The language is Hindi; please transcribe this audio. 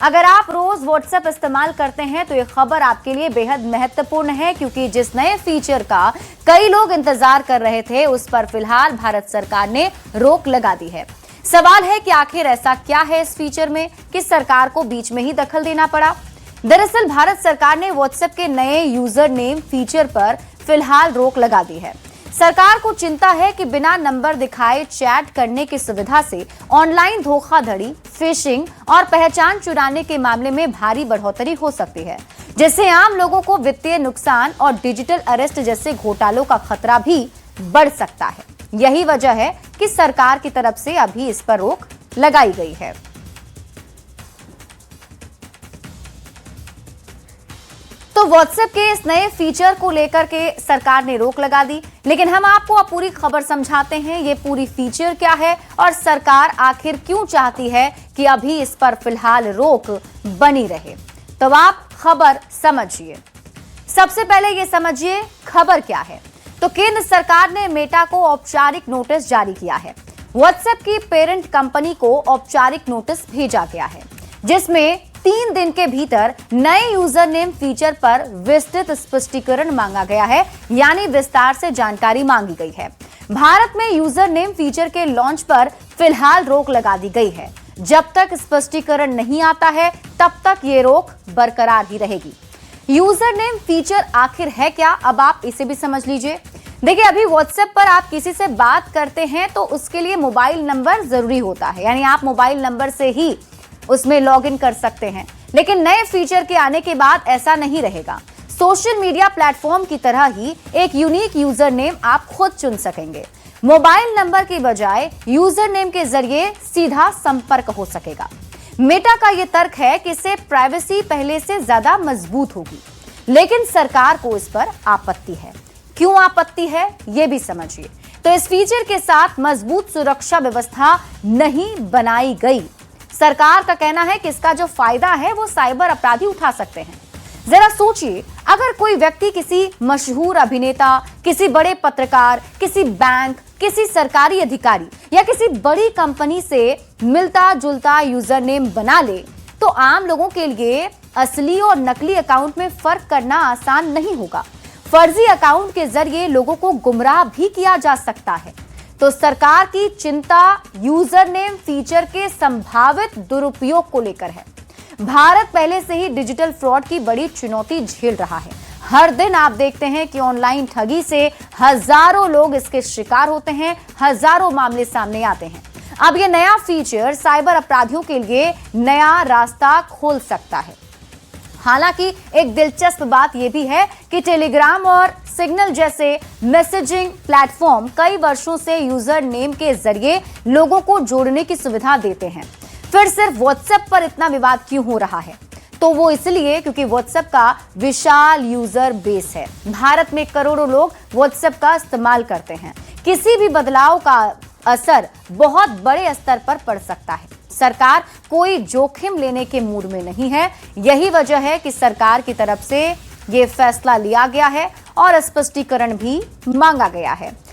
अगर आप रोज व्हाट्सएप इस्तेमाल करते हैं तो ये खबर आपके लिए बेहद महत्वपूर्ण है, क्योंकि जिस नए फीचर का कई लोग इंतजार कर रहे थे उस पर फिलहाल भारत सरकार ने रोक लगा दी है। सवाल है कि आखिर ऐसा क्या है इस फीचर में कि सरकार को बीच में ही दखल देना पड़ा। दरअसल भारत सरकार ने व्हाट्सएप के नए यूजर नेम फीचर पर फिलहाल रोक लगा दी है। सरकार को चिंता है कि बिना नंबर दिखाए चैट करने की सुविधा से ऑनलाइन धोखाधड़ी, फिशिंग और पहचान चुराने के मामले में भारी बढ़ोतरी हो सकती है, जिससे आम लोगों को वित्तीय नुकसान और डिजिटल अरेस्ट जैसे घोटालों का खतरा भी बढ़ सकता है। यही वजह है कि सरकार की तरफ से अभी इस पर रोक लगाई गई है। तो व्हाट्सएप के इस नए फीचर को लेकर के सरकार ने रोक लगा दी, लेकिन हम आपको अब पूरी खबर समझाते हैं। ये पूरी फीचर क्या है और सरकार आखिर क्यों चाहती है कि अभी इस पर फिलहाल रोक बनी रहे। तो आप खबर समझिए। सबसे पहले ये समझिए खबर क्या है। तो केंद्र सरकार ने मेटा को औपचारिक नोटिस जारी किया है। व्हाट्सएप की पेरेंट कंपनी को औपचारिक नोटिस भेजा गया है, जिसमें 3 दिन के भीतर नए यूजर नेम फीचर पर विस्तृत स्पष्टीकरण मांगा गया है, यानी विस्तार से जानकारी मांगी गई है। भारत में यूजर नेम फीचर के लॉन्च पर फिलहाल रोक लगा दी गई है। जब तक स्पष्टीकरण नहीं आता है तब तक ये रोक बरकरार ही रहेगी। यूजर नेम फीचर आखिर है क्या, अब आप इसे भी समझ लीजिए। देखिए, अभी व्हाट्सएप पर आप किसी से बात करते हैं तो उसके लिए मोबाइल नंबर जरूरी होता है, यानी आप मोबाइल नंबर से ही उसमें लॉगिन कर सकते हैं। लेकिन नए फीचर के आने के बाद ऐसा नहीं रहेगा। सोशल मीडिया प्लेटफॉर्म की तरह ही एक यूनिक यूजर नेम आप खुद चुन सकेंगे। मोबाइल नंबर की बजाय यूजर नेम के जरिए सीधा संपर्क हो सकेगा। मेटा का यह तर्क है कि इससे प्राइवेसी पहले से ज्यादा मजबूत होगी, लेकिन सरकार को इस पर आपत्ति है। क्यों आपत्ति है ये भी समझिए। तो इस फीचर के साथ मजबूत सुरक्षा व्यवस्था नहीं बनाई गई। सरकार का कहना है कि इसका जो फायदा है वो साइबर अपराधी उठा सकते हैं। जरा सोचिए, अगर कोई व्यक्ति किसी मशहूर अभिनेता, किसी बड़े पत्रकार, किसी बैंक, किसी सरकारी अधिकारी या किसी बड़ी कंपनी से मिलता जुलता यूजर नेम बना ले, तो आम लोगों के लिए असली और नकली अकाउंट में फर्क करना आसान नहीं होगा। फर्जी अकाउंट के जरिए लोगों को गुमराह भी किया जा सकता है। तो सरकार की चिंता यूजर नेम फीचर के संभावित दुरुपयोग को लेकर है। भारत पहले से ही डिजिटल फ्रॉड की बड़ी चुनौती झेल रहा है। हर दिन आप देखते हैं कि ऑनलाइन ठगी से हजारों लोग इसके शिकार होते हैं, हजारों मामले सामने आते हैं। अब यह नया फीचर साइबर अपराधियों के लिए नया रास्ता खोल सकता है। हालांकि एक दिलचस्प बात यह भी है कि टेलीग्राम और सिग्नल जैसे मैसेजिंग प्लेटफॉर्म कई वर्षों से यूजर नेम के जरिए लोगों को जोड़ने की सुविधा देते हैं। फिर सिर्फ व्हाट्सएप पर इतना विवाद क्यों हो रहा है? तो वो इसलिए क्योंकि व्हाट्सएप का विशाल यूजर बेस है। भारत में करोड़ों लोग व्हाट्सएप का इस्तेमाल करते हैं। किसी भी बदलाव का असर बहुत बड़े स्तर पर पड़ सकता है। सरकार कोई जोखिम लेने के मूड में नहीं है। यही वजह है कि सरकार की तरफ से ये फैसला लिया गया है और स्पष्टीकरण भी मांगा गया है।